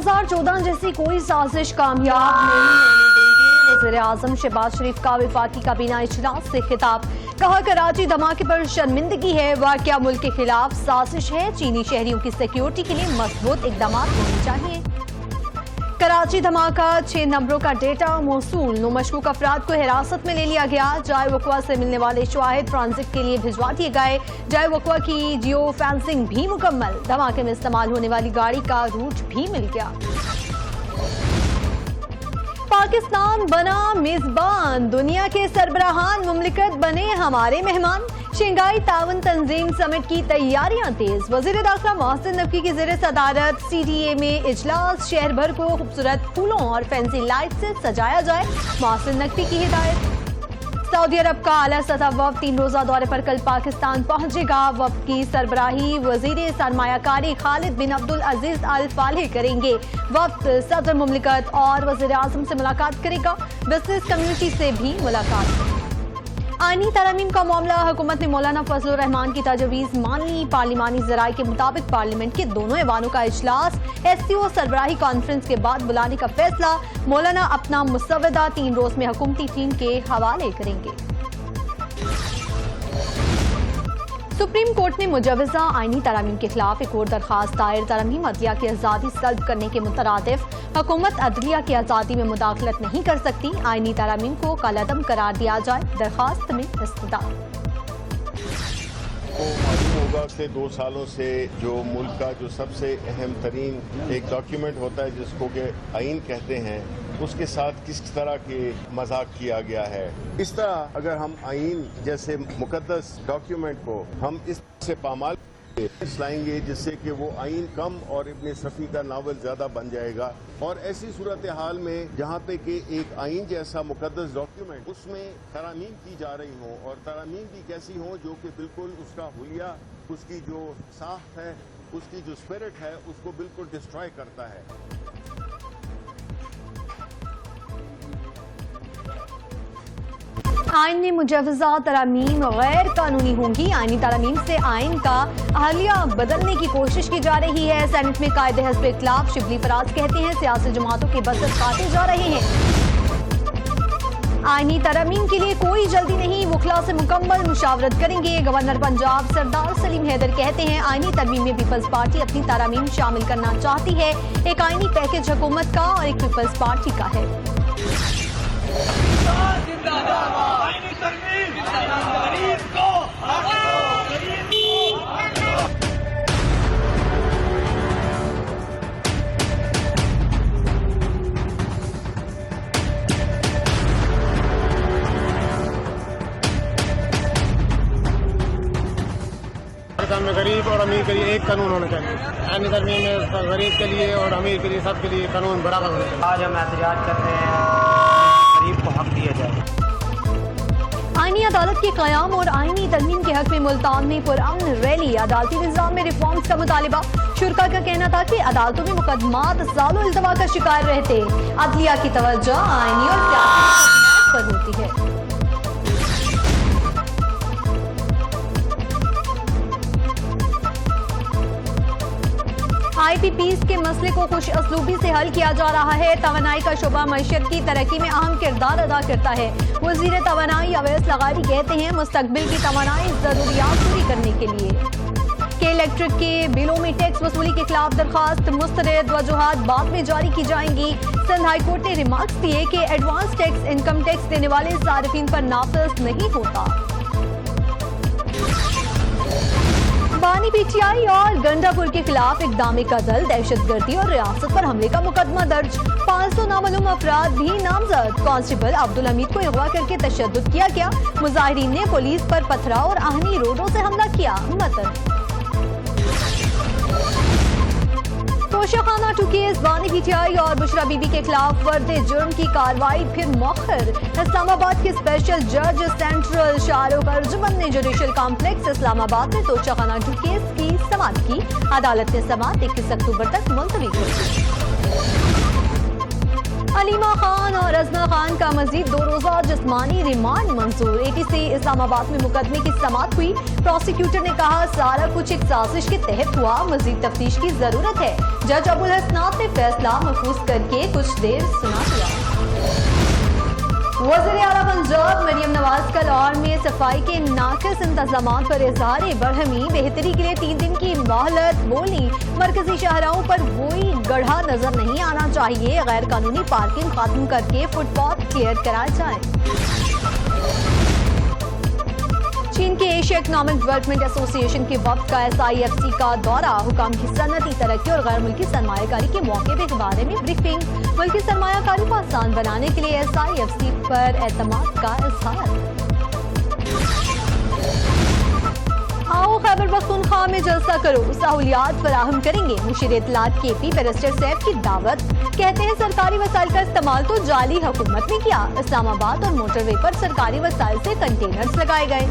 2014 जैसी कोई साजिश कामयाब नहीं होने देंगे। वज़ीर-ए-आज़म शहबाज शरीफ का वफाकी काबीना इजलास से खिताब, कहा कराची धमाके पर शर्मिंदगी है, वाक़या मुल्क के खिलाफ साजिश है, चीनी शहरियों की सिक्योरिटी के लिए मजबूत इक़दाम होने चाहिए। कराची धमाका 6 नंबरों का डेटा मौसूल, 9 मशकूक अफराद को हिरासत में ले लिया गया। जाए वक़वा से मिलने वाले शवाहिद ट्रांजिट के लिए भिजवा दिए गए। जाए वक़वा की जियो फेंसिंग भी मुकम्मल, धमाके में इस्तेमाल होने वाली गाड़ी का रूट भी मिल गया। पाकिस्तान बना मेजबान, दुनिया के सरबराहान मुमलिकत बने हमारे मेहमान। शंघाई ताउन तंजीम समिट की तैयारियां तेज, वज़ीर दाखिला मोहसिन नकवी की ज़ेर सदारत CDA में इजलास, शहर भर को खूबसूरत फूलों और फैंसी लाइट से सजाया जाए, मोहसिन नकवी की हिदायत। सऊदी अरब का आला सतह वफ़द 3 रोज़ा दौरे पर कल पाकिस्तान पहुंचेगा। वफ़द की सरबराही वज़ीर सरमायाकारी खालिद बिन अब्दुल अजीज अल फालिह करेंगे। वफ़द सदर मुमलिकत और वज़ीर आज़म से मुलाकात करेगा, बिजनेस कम्युनिटी से भी मुलाकात। आईनी तरमीम का मामला, हुकूमत ने मौलाना फजलुर रहमान की तजवीज़ मान ली। पार्लिमानी ज़राए के मुताबिक पार्लियामेंट के दोनों ऐवानों का इजलास SCO सरबराही कॉन्फ्रेंस के बाद बुलाने का फैसला। मौलाना अपना मुसव्वदा 3 रोज में हुकूमती टीम के हवाले करेंगे। सुप्रीम कोर्ट ने मुजवज़ा आईनी तरामीम के खिलाफ एक और दरखास्त दायर। तरमीम अदलिया की आज़ादी सल्ब करने के मुतरादिफ हुकूमत अदलिया की आज़ादी में मुदाखलत नहीं कर सकती, आईनी तरामीम को कलअदम करार दिया जाए, दरखास्त में इस्तदार। को मालूम होगा कि 2 सालों से जो मुल्क का जो सबसे अहम तरीन एक डॉक्यूमेंट होता है जिसको कि आइन कहते हैं, उसके साथ किस तरह के मजाक किया गया है। इस तरह अगर हम आइन जैसे मुकद्दस डॉक्यूमेंट को हम इससे पामाल लाएंगे जिससे कि वो आइन कम और इब्न सफ़ी का नावल ज़्यादा बन जाएगा। और ऐसी सूरत हाल में जहाँ पे कि एक आइन जैसा मुकद्दस डॉक्यूमेंट उसमें तरामीम की जा रही हो, और तरामीम भी कैसी हो जो कि बिल्कुल उसका हुलिया, उसकी जो साख्त है, उसकी जो स्पिरिट है, उसको बिल्कुल डिस्ट्रॉय करता है। आइन में मुजवज़ा तरामीम गैर कानूनी होंगी। आइनी तरामीम से आइन का अहलिया बदलने की कोशिश की जा रही है। सेनेट में कायदे हस्ब इख्तिलाफ शिबली फराज कहते हैं सियासी जमातों के बजट काटे जा रहे हैं। आइनी तरामीम के लिए कोई जल्दी नहीं, वकला से मुकम्मल मुशावरत करेंगे। गवर्नर पंजाब सरदार सलीम हैदर कहते हैं आइनी तरमीम में पीपल्स पार्टी अपनी तरामीम शामिल करना चाहती है। एक आइनी पैकेज हुकूमत का और एक पीपल्स पार्टी का है। में गरीब और अमीर के लिए एक कानून होना चाहिए। आईनी तरमीम में गरीब के लिए और अमीर के लिए सबके लिए कानून बराबर होना चाहिए। आज हम एहतजाज करते हैं, गरीब को हक दिया जाए। आईनी अदालत के क़याम और आईनी तरमीम के हक में मुल्तान में पुरअमन रैली। अदालती निज़ाम में रिफॉर्म्स का मुतालिबा। शुरका का कहना था कि अदालतों में मुकदमात सालों इल्तवा का शिकार रहते। अदलिया की तवज्जो आईनी और सियासी पर होती है। IPPs के मसले को खुश असलूबी से हल किया जा रहा है। तवानाई का शोबा मईशत की तरक्की में अहम किरदार अदा करता है। वज़ीर तवानाई अवैस लगारी कहते हैं मुस्तकबिल की तवानाई जरूरियात पूरी करने के लिए के इलेक्ट्रिक के बिलों में टैक्स वसूली के खिलाफ दरखास्त मुस्तरद वजूहात बाद में जारी की जाएंगी। सिंध हाई कोर्ट ने रिमार्क्स दिए कि एडवांस टैक्स इनकम टैक्स देने वाले सारिफिन पर नाफिज नहीं होता। बानी PTI और गंडापुर के खिलाफ इक़दाम कत्ल, दहशतगर्दी और रियासत पर हमले का मुकदमा दर्ज। 500 नामालूम अफराद भी नामजद। कांस्टेबल अब्दुल हमीद को अगवा करके तशद्दुद किया गया। मुजाहिरीन ने पुलिस पर पथराव और आहनी रोडों से हमला किया। मतन तोशाखाना 2 केस, बानी PTI और बुशरा बीबी के खिलाफ फर्द जुर्म की कार्रवाई फिर मौखर। इस्लामाबाद के स्पेशल जज सेंट्रल शाहरुख अर्जुमन ने जुडिशल कॉम्प्लेक्स इस्लामाबाद में तोशाखाना 2 केस की समाअत की। अदालत ने समाअत 21 अक्टूबर तक मुलतवी कर दी। हलीमा खान और अजमा खान का मजीद 2 रोजा जिस्मानी रिमांड मंजूर। ATC इस्लामाबाद में मुकदमे की समाअत हुई। प्रोसिक्यूटर ने कहा सारा कुछ एक साजिश के तहत हुआ, मजीद तफ्तीश की जरूरत है। जज अबुल हसनात ने फैसला महफूज करके कुछ देर सुना दिया। वज़ीर आला पंजाब मरियम नवाज का लाहौर में सफाई के नाकिस इंतजाम पर इजहार बरहमी। बेहतरी के लिए 3 दिन की मोहलत। बोली मरकजी शाहराहों पर कोई गड्ढा नजर नहीं आना चाहिए, गैर कानूनी पार्किंग खत्म करके फुटपाथ क्लियर कराया जाए। चीन के एशिया इकोनॉमिक डेवलपमेंट एसोसिएशन के वक्त का SIFC का दौरा। हुकाम की सनती तरक्की और गैर मुल्की सरमायाकारी के मौके के बारे में ब्रीफिंग। मुल्की सरमायाकारी को आसान बनाने के लिए SIFC पर एतमाद का इजहार। आओ खैबर पख्तूनख्वा में जलसा करो, सहूलियात फराहम करेंगे। मुशीर इत्तलात KP बैरिस्टर सैफ की दावत। कहते हैं सरकारी वसाइल का इस्तेमाल तो जाली हुकूमत ने किया। इस्लामाबाद और मोटरवे पर सरकारी वसाइल से कंटेनर्स लगाए गए।